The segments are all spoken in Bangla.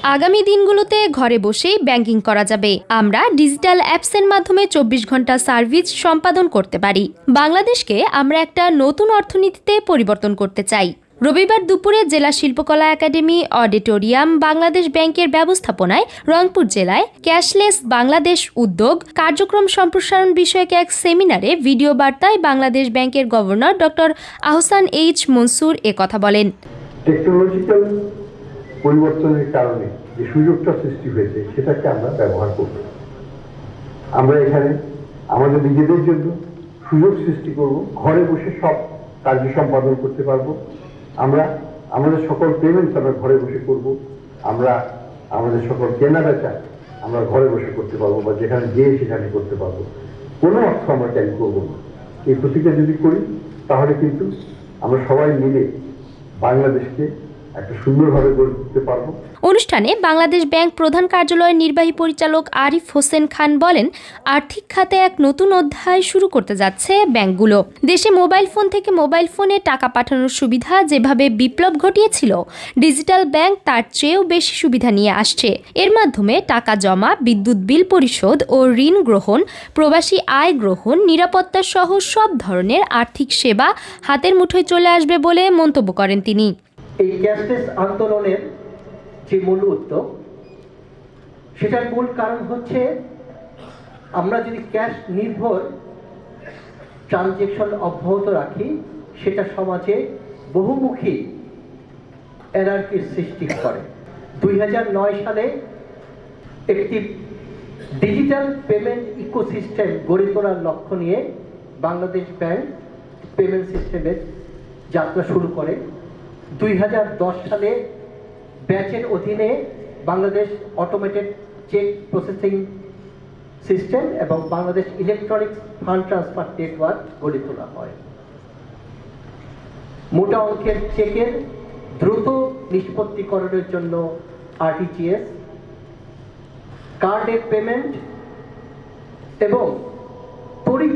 আগামী দিনগুলোতে ঘরে বসেই ব্যাংকিং করা যাবে। আমরা ডিজিটাল অ্যাপসের মাধ্যমে 24 ঘন্টা সার্ভিস সম্পাদন করতে পারি। বাংলাদেশকে আমরা একটা নতুন অর্থনীতিতে পরিবর্তন করতে চাই। রবিবার দুপুরে জেলা শিল্পকলা একাডেমি অডিটোরিয়াম বাংলাদেশ ব্যাংকের ব্যবস্থাপনায় রংপুর জেলায় ক্যাশলেস বাংলাদেশ উদ্যোগ কার্যক্রম সম্প্রসারণ বিষয়ক এক সেমিনারে ভিডিও বার্তায় বাংলাদেশ ব্যাংকের governor doctor Ahsan H Mansur কথা বলেন। টেকনোলজিক্যাল পরিবর্তনের কারণে যে সুযোগটা সৃষ্টি হয়েছে সেটাকে আমরা ব্যবহার করব। আমরা এখানে আমাদের নিজেদের জন্য সুযোগ সৃষ্টি করব, ঘরে বসে সব কার্য সম্পাদন করতে পারবো। আমরা আমাদের সকল পেমেন্টস আমরা ঘরে বসে করব। আমরা আমাদের সকল কেনা বেচা আমরা ঘরে বসে করতে পারবো, বা যেখানে যেয়ে সেখানে করতে পারবো। কোনো অর্থ আমরা ক্যারি করবো না। এই প্রতিজ্ঞা যদি করি তাহলে কিন্তু আমরা সবাই মিলে বাংলাদেশকে একটা সুন্দরভাবে গড়ে তুলতে পারবো। অনুষ্ঠানে বাংলাদেশ ব্যাংক প্রধান কার্যালয়ের নির্বাহী পরিচালক আরিফ হোসেন খান বলেন, আর্থিক খাতে এক নতুন অধ্যায় শুরু করতে যাচ্ছে ব্যাংকগুলো। দেশে মোবাইল ফোন থেকে মোবাইল ফোনে টাকা পাঠানোর সুবিধা যেভাবে বিপ্লব ঘটিয়েছিল, ডিজিটাল ব্যাংক তার চেয়েও বেশি সুবিধা নিয়ে আসছে। এর মাধ্যমে টাকা জমা, বিদ্যুৎ বিল পরিশোধ ও ঋণ গ্রহণ, প্রবাসী আয় গ্রহণ, নিরাপত্তা সহ সব ধরনের আর্থিক সেবা হাতের মুঠোয় চলে আসবে বলে মন্তব্য করেন তিনি। এই ক্যাশলেস আন্দোলনের যে মূল উদ্যোগ, সেটার মূল কারণ হচ্ছে আমরা যদি ক্যাশ নির্ভর ট্রানজেকশন অব্যাহত রাখি, সেটা সমাজে বহুমুখী অ্যানার্কির সৃষ্টি করে। 2009 সালে একটি ডিজিটাল পেমেন্ট ইকোসিস্টেম গড়ে তোলার লক্ষ্য নিয়ে বাংলাদেশ ব্যাংক পেমেন্ট সিস্টেমের যাত্রা শুরু করে। 2010 সালে ব্যাচের অধীনে Bangladesh automated cheque processing system এবং Bangladesh electronics fund transfer network গড়ে তোলা হয়। মোটা অঙ্কের চেকের দ্রুত নিষ্পত্তিকরণের জন্য আরটিজিএস, কার্ডের পেমেন্ট এবং তড়িৎ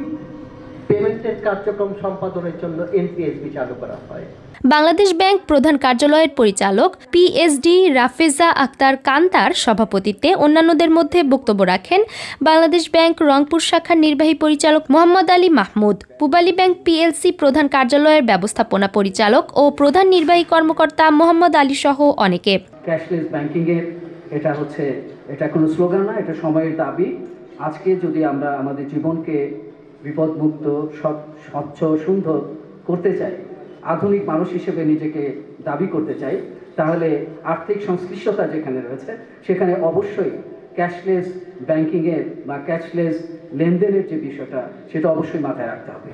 পেমেন্টের কার্যক্রম সম্পাদনের জন্য এনপিএসবি চালু করা হয়। বাংলাদেশ ব্যাংক প্রধান কার্যালয়ের পরিচালক পিএসডি রাফেজা আক্তার কান্তার সভাপতিত্বে অন্যান্যদের মধ্যে বক্তব্য রাখেন বাংলাদেশ ব্যাংক রংপুর শাখার নির্বাহী পরিচালক মোহাম্মদ আলী মাহমুদ, পূবালী ব্যাংক পিএলসি প্রধান কার্যালয়ের ব্যবস্থাপনা পরিচালক ও প্রধান নির্বাহী কর্মকর্তা মোহাম্মদ আলী সহ অনেকে। ক্যাশলেস ব্যাংকিং এর এটা কোনো স্লোগান না, এটা সময়ের দাবি। আজকে যদি আমরা আমাদের জীবনকে বিপদমুক্ত, স্বচ্ছ, সুন্দর করতে চাই, আধুনিক মানুষ হিসেবে নিজেকে দাবি করতে চাই, তাহলে আর্থিক সংশ্লিষ্টতা যেখানে রয়েছে সেখানে অবশ্যই ক্যাশলেস ব্যাংকিংয়ের বা ক্যাশলেস লেনদেনের যে বিষয়টা, সেটা অবশ্যই মাথায় রাখতে হবে।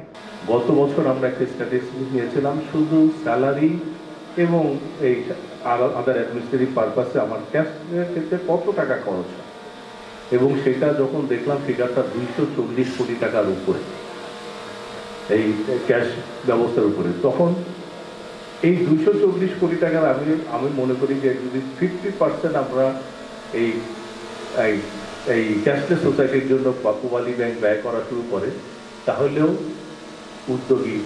গত বছর আমরা একটা স্ট্যাটিস্টিক্স নিয়েছিলাম, শুধু স্যালারি এবং এই আদার অ্যাডমিনিস্ট্রেটিভ পারপাসে আমার ক্যাশের ক্ষেত্রে কত টাকা খরচ হয়, এবং সেটা যখন দেখলাম ফিগারটা 240 কোটি টাকার উপরে এই ক্যাশ ব্যবস্থার উপরে, তখন এই 240 কোটি টাকার আমি মনে করি যে যদি 50% আমরা এই ক্যাশলেস সোসাইটির জন্য পূবালী ব্যাংক ব্যয় করা শুরু করে, তাহলেও উদ্যোগী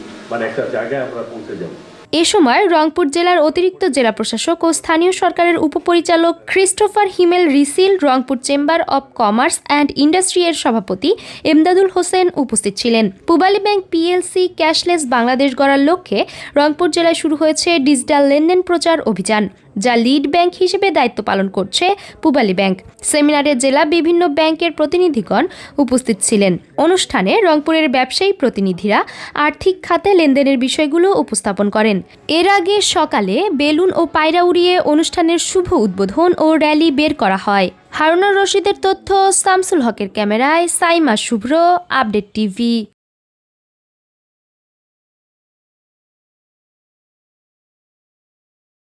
একটা জায়গায় আমরা পৌঁছে যাব। এ সময় রংপুর জেলার অতিরিক্ত জেলা প্রশাসক ও স্থানীয় সরকারের উপপরিচালক Christopher Himel Rishil, Rangpur chamber of commerce and industry এর সভাপতি এমদাদুল হোসেন উপস্থিত ছিলেন। Pubali bank PLC cashless Bangladesh গড়ার লক্ষ্যে রংপুর জেলায় শুরু হয়েছে ডিজিটাল লেনদেন প্রচার অভিযান, যা লিড ব্যাংক হিসেবে দায়িত্ব পালন করছে পূবালী ব্যাংক। সেমিনারে জেলা বিভিন্ন ব্যাংকের প্রতিনিধিগণ উপস্থিত ছিলেন। অনুষ্ঠানে রংপুরের ব্যবসায়ী প্রতিনিধিরা আর্থিক খাতে লেনদেনের বিষয়গুলো উপস্থাপন করেন। এর আগে সকালে বেলুন ও পায়রা উড়িয়ে অনুষ্ঠানের শুভ উদ্বোধন ও র্যালি বের করা হয়। হারুনুর রশিদের তথ্য, শামসুল হকের ক্যামেরায় সাইমা শুভ্র, আপডেট টিভি।